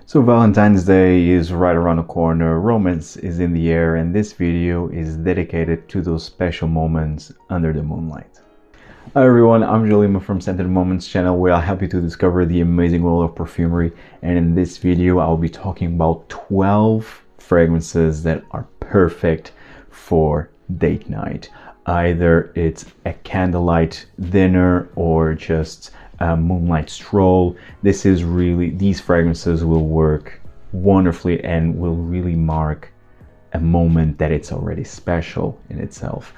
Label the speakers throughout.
Speaker 1: So Valentine's Day is right around the corner, romance is in the air, and this video is dedicated to those special moments under the moonlight. Hi everyone, I'm Jolima from Scented Moments channel, where I'll help you to discover the amazing world of perfumery, and in this video I'll be talking about 12 fragrances that are perfect for date night. Either it's a candlelight dinner or just a moonlight stroll. These fragrances will work wonderfully and will really mark a moment that it's already special in itself.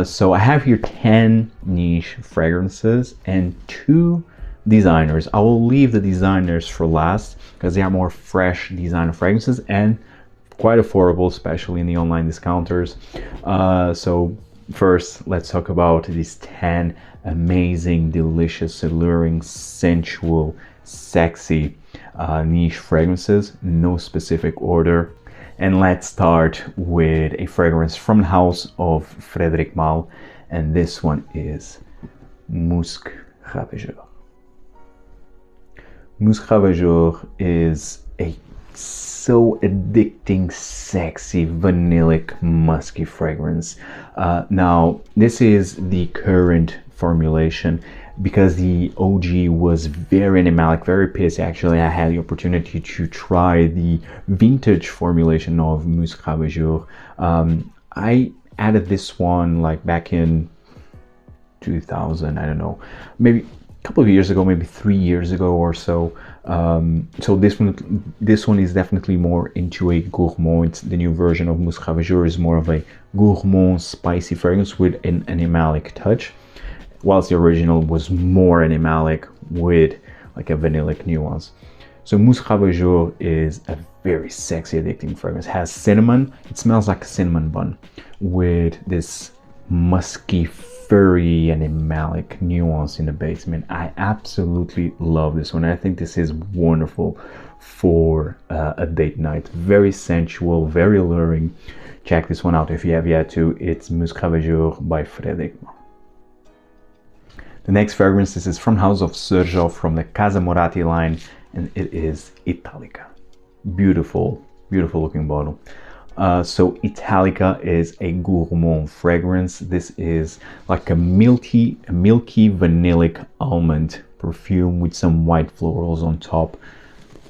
Speaker 1: So I have here 10 niche fragrances and 2 designers. I will leave the designers for last because they are more fresh designer fragrances and quite affordable, especially in the online discounters. So first, let's talk about these 10 amazing, delicious, alluring, sensual, sexy niche fragrances. No specific order. And let's start with a fragrance from the house of Frederic Malle, and this one is Musc Ravageur. Musc Ravageur is a so addicting, sexy, vanillic, musky fragrance. Now, this is the current formulation because the OG was very animalic, very pissy. Actually, I had the opportunity to try the vintage formulation of Musc Ravageur. I added this one like back in 2000, I don't know, maybe a couple of years ago, maybe 3 years ago or so. So this one is definitely more into a gourmand. The new version of Musc Ravageur is more of a gourmand, spicy fragrance with an animalic touch, whilst the original was more animalic with like a vanillic nuance. So Musc Ravageur is a very sexy, addicting fragrance. It has cinnamon. It smells like a cinnamon bun with this musky, furry, animalic nuance in the basement. I absolutely love this one. I think this is wonderful for a date night. Very sensual, very alluring. Check this one out if you have yet to. It's Musc Ravageur by Frederic. The next fragrance, this is from House of Xerjoff from the Casa Moratti line, and it is Italica. Beautiful, beautiful looking bottle. So Italica is a gourmand fragrance. This is like a milky vanillic almond perfume with some white florals on top.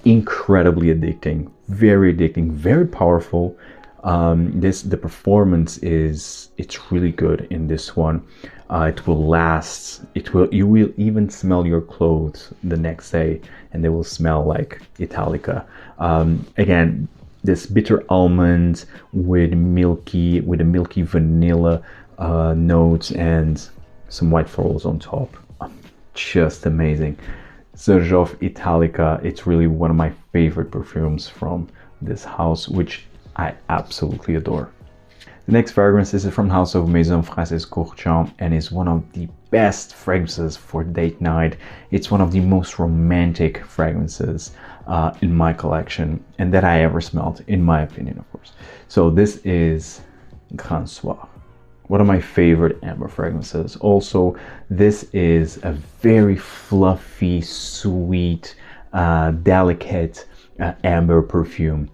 Speaker 1: Incredibly addicting, very powerful. The performance it's really good in this one. It will last. You will even smell your clothes the next day, and they will smell like Italica. Again, this bitter almond with a milky vanilla notes and some white florals on top. Just amazing. Xerjoff Italica, it's really one of my favorite perfumes from this house, which I absolutely adore. The next fragrance is from the house of Maison and is one of the best fragrances for date night. It's one of the most romantic fragrances in my collection and that I ever smelled, in my opinion, of course. So this is Grand Soir, one of my favorite amber fragrances. Also, this is a very fluffy, sweet, delicate amber perfume.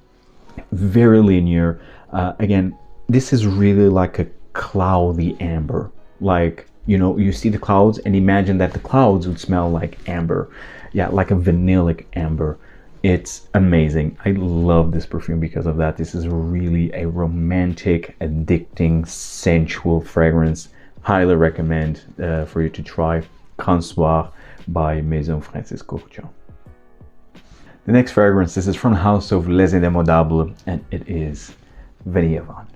Speaker 1: Very linear. Again, this is really like a cloudy amber. Like, you know, you see the clouds and imagine that the clouds would smell like amber. Yeah, like a vanillic amber. It's amazing. I love this perfume because of that. This is really a romantic, addicting, sensual fragrance. Highly recommend for you to try Grand Soir by Maison Francis-Courchon. The next fragrance, this is from the house of Les Indemodables, and it is Vanille.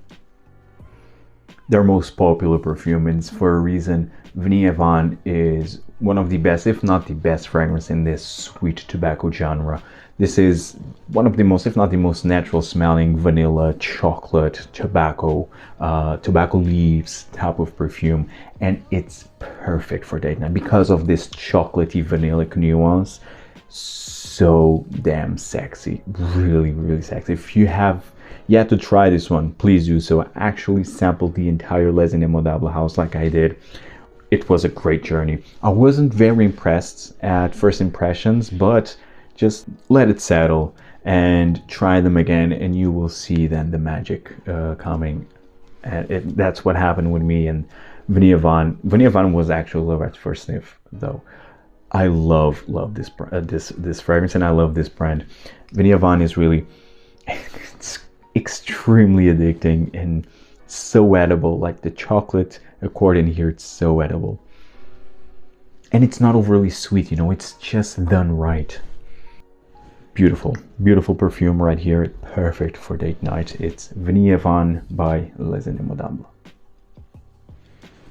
Speaker 1: Their most popular perfume, and it's for a reason. Vanille is one of the best, if not the best fragrance in this sweet tobacco genre. This is one of the most, if not the most natural smelling vanilla, chocolate, tobacco leaves type of perfume, and it's perfect for date night because of this chocolatey vanillic nuance. So damn sexy, really sexy. If you have yet to try this one, please do so. I actually sampled the entire Les Indemodables house like I did. It was a great journey. I wasn't very impressed at first impressions, but just let it settle and try them again, and you will see then the magic coming. And that's what happened with me and Vanille. Vanille was actually love at first sniff, though. I love this fragrance, and I love this brand. Vanille is really, it's extremely addicting and so edible. Like the chocolate accord in here, it's so edible. And it's not overly sweet, you know, it's just done right. Beautiful, beautiful perfume right here. Perfect for date night. It's Vanille by Les Indemodables.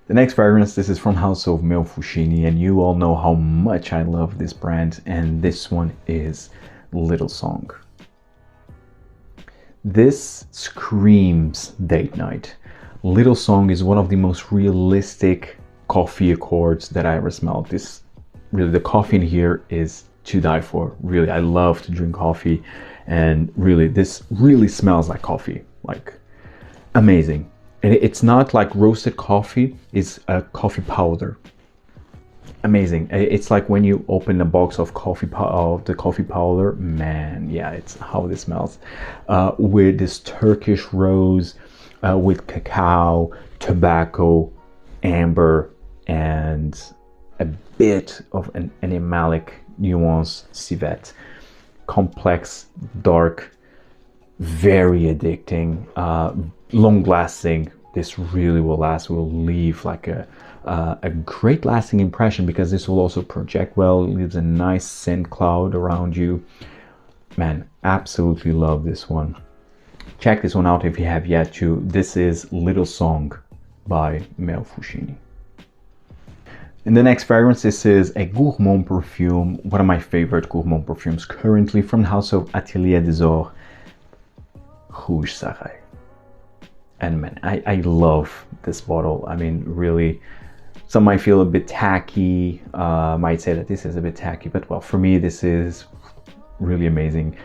Speaker 1: The next fragrance, this is from House of Male Fusciuni, and you all know how much I love this brand, and this one is Little Song. This screams date night. Little Song is one of the most realistic coffee accords that I ever smelled. This, really, the coffee in here is to die for. Really, I love to drink coffee, and really, this really smells like coffee, like amazing. And it's not like roasted coffee, it's a coffee powder. Amazing. It's like when you open a box of the coffee powder, man, yeah, it's how this smells. With this Turkish rose, with cacao, tobacco, amber, and a bit of an animalic nuance civet. Complex, dark, very addicting, long lasting. This really will last, will leave like a great lasting impression, because this will also project well. It leaves a nice scent cloud around you. Man, absolutely love this one. Check this one out if you have yet to. This is Little Song by Male Fusciuni. And the next fragrance, this is a gourmand perfume, one of my favorite gourmand perfumes currently, from the house of Atelier des Ors, Rouge Saray. And man, I love this bottle. I mean, really, some might feel a bit tacky, might say that this is a bit tacky, but well, for me, this is really amazing,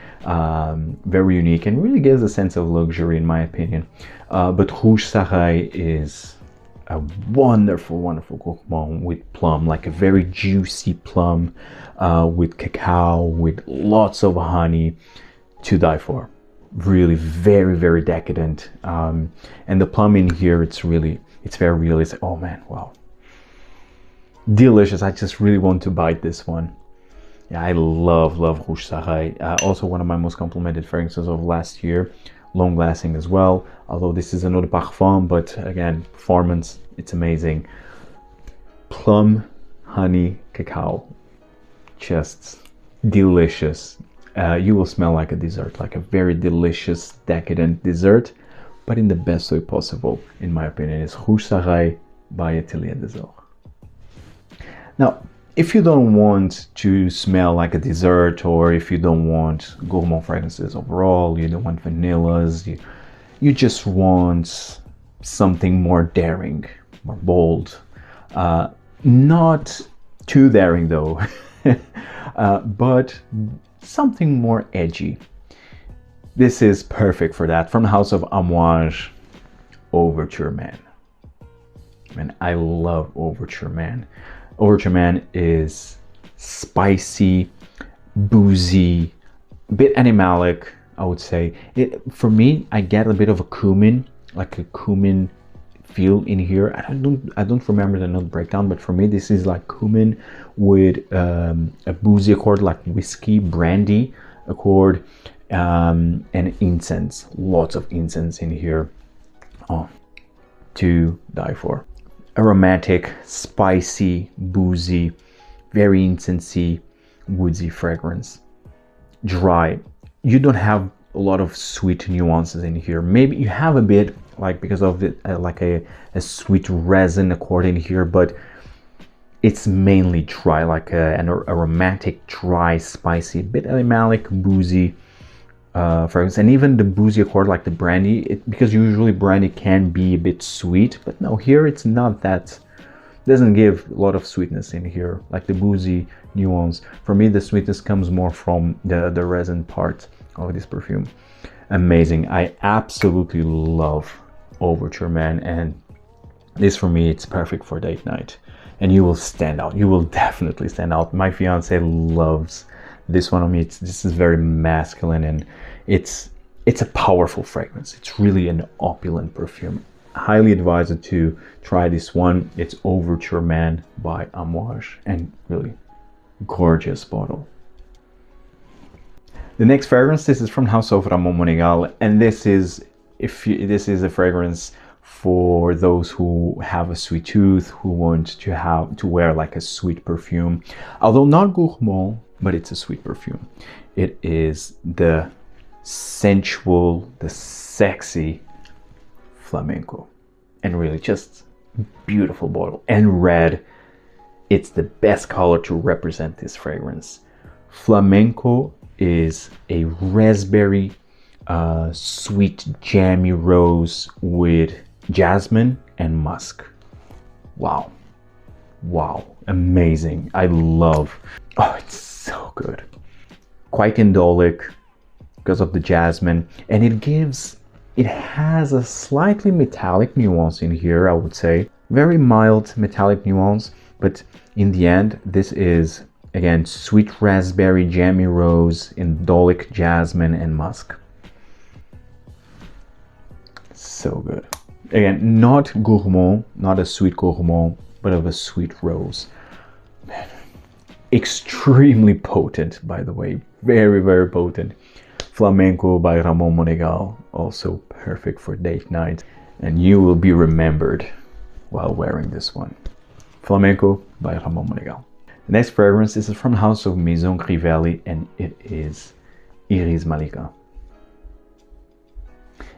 Speaker 1: very unique, and really gives a sense of luxury, in my opinion. But Rouge Saray is a wonderful, wonderful gourmand with plum, like a very juicy plum, with cacao, with lots of honey, to die for. Really very, very decadent, and the plum in here, it's very realistic. Oh man, wow, delicious. I just really want to bite this one. Yeah, I love Rouge Saray. Also one of my most complimented fragrances of last year, long lasting as well, although this is an eau de parfum, but again, performance, it's amazing. Plum, honey, cacao, just delicious. You will smell like a dessert, like a very delicious, decadent dessert, but in the best way possible, in my opinion. It's Rouge Saray by Atelier des Ors. Now, if you don't want to smell like a dessert, or if you don't want gourmand fragrances overall, you don't want vanillas, you just want something more daring, more bold, not too daring though, but something more edgy. This is perfect for that, from the house of Amouage Overture Man. Man, I love Overture Man. Overture Man is spicy, boozy, a bit animalic, I would say. For me, I get a bit of a cumin, like a cumin feel in here. I don't remember the note breakdown, but for me this is like cumin with a boozy accord, like whiskey, brandy accord, and incense. Lots of incense in here. Oh, to die for. Aromatic, spicy, boozy, very incensey, woodsy fragrance. Dry. You don't have a lot of sweet nuances in here. Maybe you have a bit, like because of it, like a sweet resin accord in here, but it's mainly dry, like an aromatic, dry, spicy, bit animalic, boozy fragrance. And even the boozy accord, like the brandy, because usually brandy can be a bit sweet, but no, here it's not that. Doesn't give a lot of sweetness in here, like the boozy nuance. For me, the sweetness comes more from the resin part of this perfume. Amazing. I absolutely love Overture Man, and this, for me, it's perfect for date night, and you will stand out. You will definitely stand out. My fiance loves This one on me, this is very masculine, and it's a powerful fragrance. It's really an opulent perfume. Highly advised to try this one. It's Overture Man by Amouage, and really gorgeous bottle. The next fragrance, this is from House of Ramon Monegal, and this is a fragrance for those who have a sweet tooth, who want to wear like a sweet perfume, although not gourmand, but it's a sweet perfume. It is the sensual, the sexy Flamenco, and really just beautiful bottle. And red, it's the best color to represent this fragrance. Flamenco is a raspberry, sweet jammy rose with jasmine and musk. Wow, amazing. I love, oh, it's so good. Quite indolic because of the jasmine, and it has a slightly metallic nuance in here, I would say. Very mild metallic nuance, but in the end, this is, again, sweet raspberry, jammy rose, indolic jasmine, and musk. So good. Again, not gourmand, not a sweet gourmand, but of a sweet rose. Man. Extremely potent, by the way. Very, very potent. Flamenco by Ramon Monegal, also perfect for date night, and you will be remembered while wearing this one. Flamenco by Ramon Monegal. The next fragrance, this is from House of Maison Crivelli, and it is Iris Malika.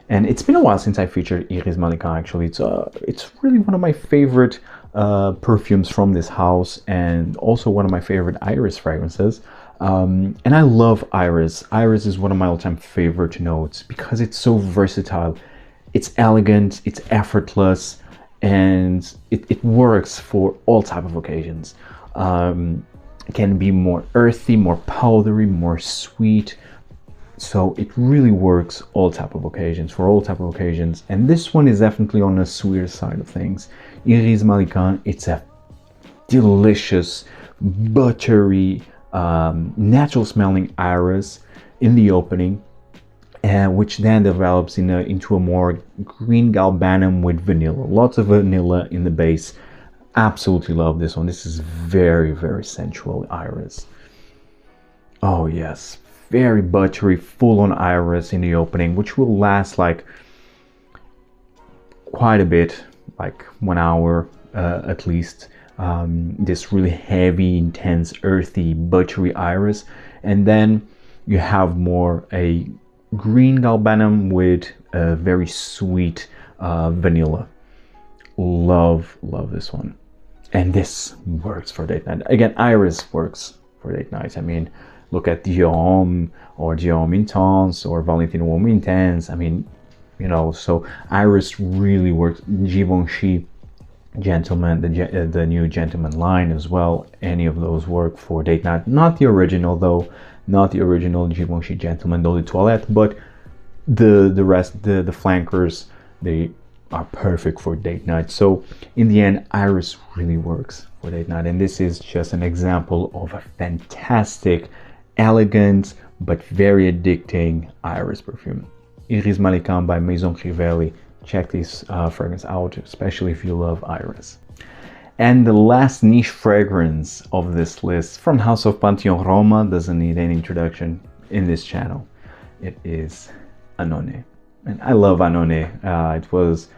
Speaker 1: And it's been a while since I featured Iris Malika, actually. It's really one of my favorite perfumes from this house, and also one of my favorite iris fragrances. And I love iris. Iris is one of my all-time favorite notes because it's so versatile. It's elegant, it's effortless, and it works for all type of occasions. It can be more earthy, more powdery, more sweet. So it really works for all type of occasions. And this one is definitely on the sweeter side of things. Iris Malikhân, it's a delicious, buttery, natural smelling iris in the opening, which then develops into a more green galbanum with vanilla. Lots of vanilla in the base. Absolutely love this one. This is very, very sensual iris. Oh yes, very buttery, full on iris in the opening, which will last like quite a bit, like 1 hour at least. This really heavy, intense, earthy, buttery iris, and then you have more a green galbanum with a very sweet vanilla. Love this one, and this works for date night. Again, iris works for date night. I mean, look at Dior or Dior Intense or Valentino Uomo Intense. I mean, you know, so iris really works. Givenchy Gentleman, the new Gentleman line as well. Any of those work for date night. Not the original though, not the original Givenchy Gentleman D'Eau de Toilette, but the rest, the flankers, they are perfect for date night. So in the end, iris really works for date night, and this is just an example of a fantastic, elegant but very addicting iris perfume. Iris Malikhân by Maison Crivelli. Check this fragrance out, especially if you love iris. And the last niche fragrance of this list, from House of Pantheon Roma, doesn't need any introduction in this channel. It is Annone. And I love Annone. It was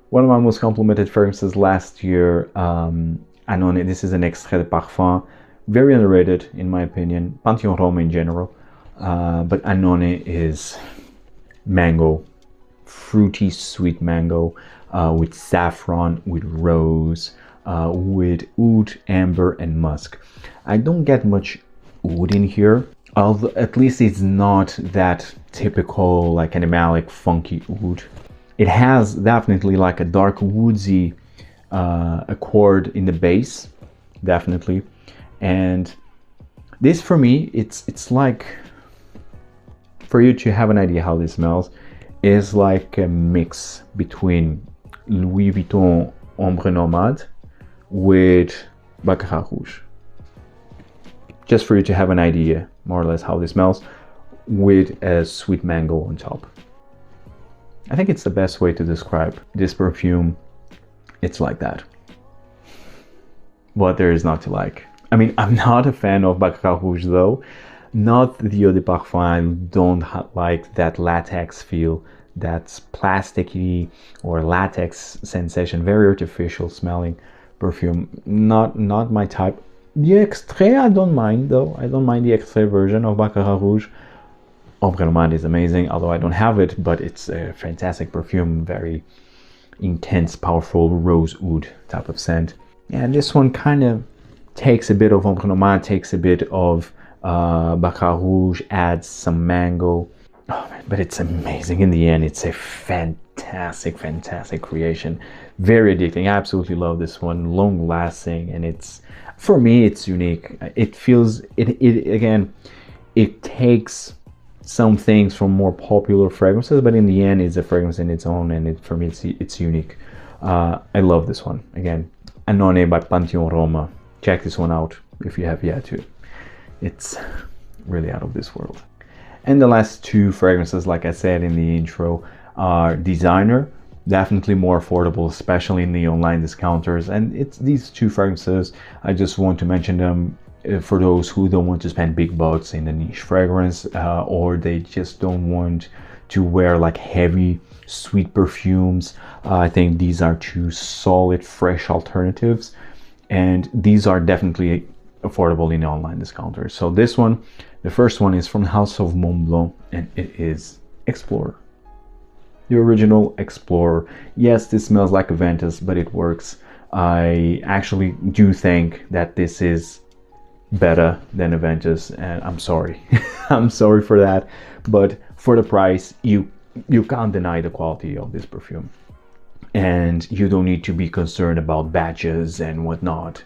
Speaker 1: one of my most complimented fragrances last year. Annone, this is an extrait de parfum. Very underrated in my opinion. Pantheon Roma in general. But Annone is mango. Fruity, sweet mango with saffron, with rose, with oud, amber, and musk. I don't get much oud in here, although at least it's not that typical, like animalic, funky oud. It has definitely like a dark woodsy accord in the base, definitely. And this, for me, it's like, for you to have an idea how this smells, is like a mix between Louis Vuitton Ombre Nomade with Baccarat Rouge. Just for you to have an idea more or less how this smells, with a sweet mango on top. I think it's the best way to describe this perfume. It's like that. What there is not to like. I mean, I'm not a fan of Baccarat Rouge though. Not the eau de parfum. I don't like that latex feel. That's plasticky or latex sensation. Very artificial smelling perfume. Not my type. The Extrait I don't mind though. I don't mind the Extrait version of Baccarat Rouge. Ombre Nomade is amazing, although I don't have it, but it's a fantastic perfume. Very intense, powerful rose oud type of scent. Yeah, this one kind of takes a bit of Ombre Nomade, takes a bit of Baccarat Rouge, adds some mango. Oh man, but it's amazing in the end. It's a fantastic creation. Very addicting. I absolutely love this one. Long lasting, and it's, for me, it's unique. It feels, again, it takes some things from more popular fragrances, but in the end it's a fragrance in its own, and for me it's unique. I love this one. Again, Annone by Pantheon Roma. Check this one out if you have yet to. It's really out of this world. And the last two fragrances, like I said in the intro, are designer, definitely more affordable, especially in the online discounters. And it's these two fragrances, I just want to mention them for those who don't want to spend big bucks in a niche fragrance, or they just don't want to wear like heavy sweet perfumes. I think these are two solid fresh alternatives, and these are definitely affordable in online discounters. So this one, the first one, is from House of Montblanc, and it is Explorer, the original Explorer. Yes, this smells like a Ventus, but it works. I actually do think that this is better than Aventus, and I'm sorry. I'm sorry for that, but for the price, you can't deny the quality of this perfume, and you don't need to be concerned about batches and whatnot.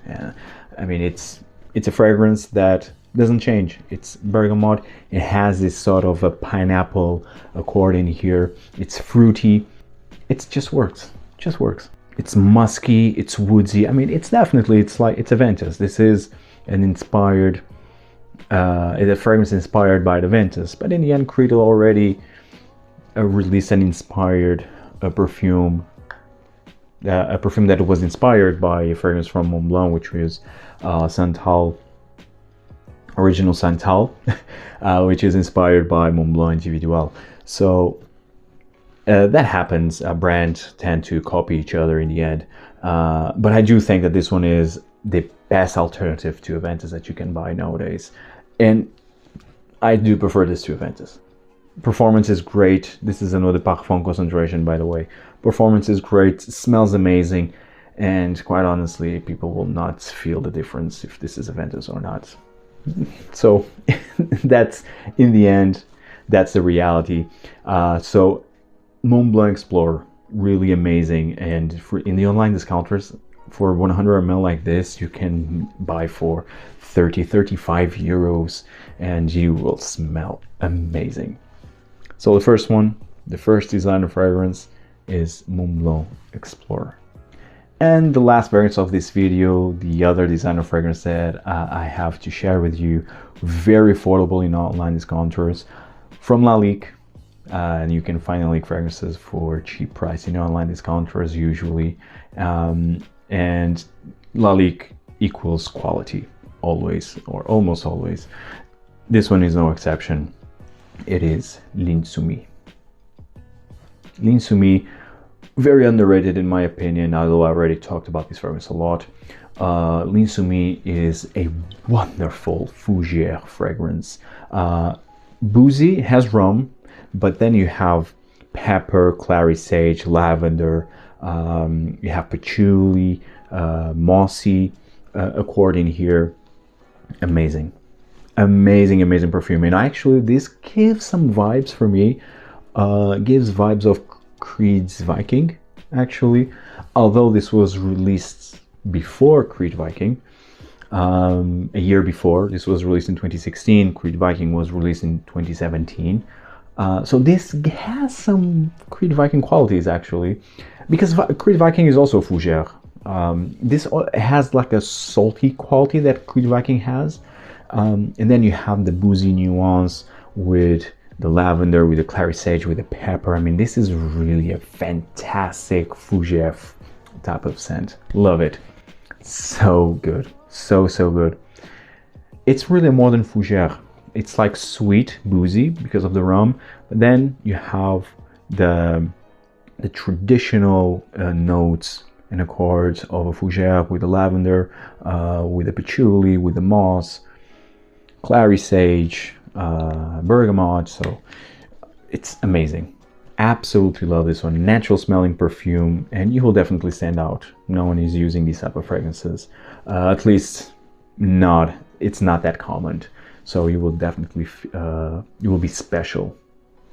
Speaker 1: I mean, it's a fragrance that doesn't change. It's bergamot. It has this sort of a pineapple accord in here. It's fruity. It just works. It's musky. It's woodsy. I mean, it's definitely, it's Aventus. This is an inspired, a fragrance inspired by the Ventus, but in the end, Crivelli already released an inspired perfume, a perfume that was inspired by a fragrance from Montblanc, which was Santal, original Santal, which is inspired by Montblanc Individual. So that happens. Brands tend to copy each other in the end, but I do think that this one is the best alternative to Aventus that you can buy nowadays, and I do prefer this to Aventus. Performance is great. This is an eau de parfum concentration, by the way. Performance is great, smells amazing, and quite honestly, people will not feel the difference if this is Aventus or not. So that's, in the end, that's the reality. So Montblanc Explorer, really amazing, and in the online discounters, for 100 ml like this, you can buy for 35 euros, and you will smell amazing. So the first one, the first designer fragrance, is Montblanc Explorer. And the last fragrance of this video, the other designer fragrance that I have to share with you, very affordable in online discounters, from Lalique. And you can find Lalique fragrances for cheap price in online discounters usually. And Lalique equals quality, always, or almost always. This one is no exception. It is L'Insoumis. L'Insoumis, very underrated in my opinion, although I already talked about this fragrance a lot. L'Insoumis is a wonderful fougere fragrance. Boozy, has rum, but then you have pepper, clary sage, lavender, you have patchouli, mossy accord in here. Amazing perfume. And actually, this gives some vibes for me, gives vibes of Creed's Viking, actually, although this was released before Creed Viking, a year before. This was released in 2016. Creed Viking was released in 2017. So this has some Creed Viking qualities, actually, because Creed Viking is also fougere. This has like a salty quality that Creed Viking has, And then you have the boozy nuance with the lavender, with the clary sage, with the pepper. I mean, this is really a fantastic fougere type of scent. Love it. So good. So good. It's really more than fougere. It's like sweet, boozy because of the rum. But then you have the traditional notes and accords of a fougere with the lavender, with the patchouli, with the moss, clary sage, bergamot. So it's amazing. Absolutely love this one. Natural smelling perfume, and you will definitely stand out. No one is using these type of fragrances, at least not. It's not that common. So you will definitely you will be special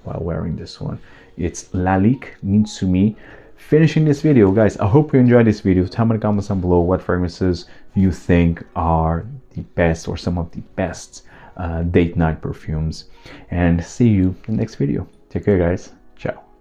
Speaker 1: while wearing this one. It's Lalique L'Insoumis. Finishing this video, guys. I hope you enjoyed this video. Tell me in the comments down below what fragrances you think are the best or some of the best date night perfumes, and see you in the next video. Take care, guys. Ciao.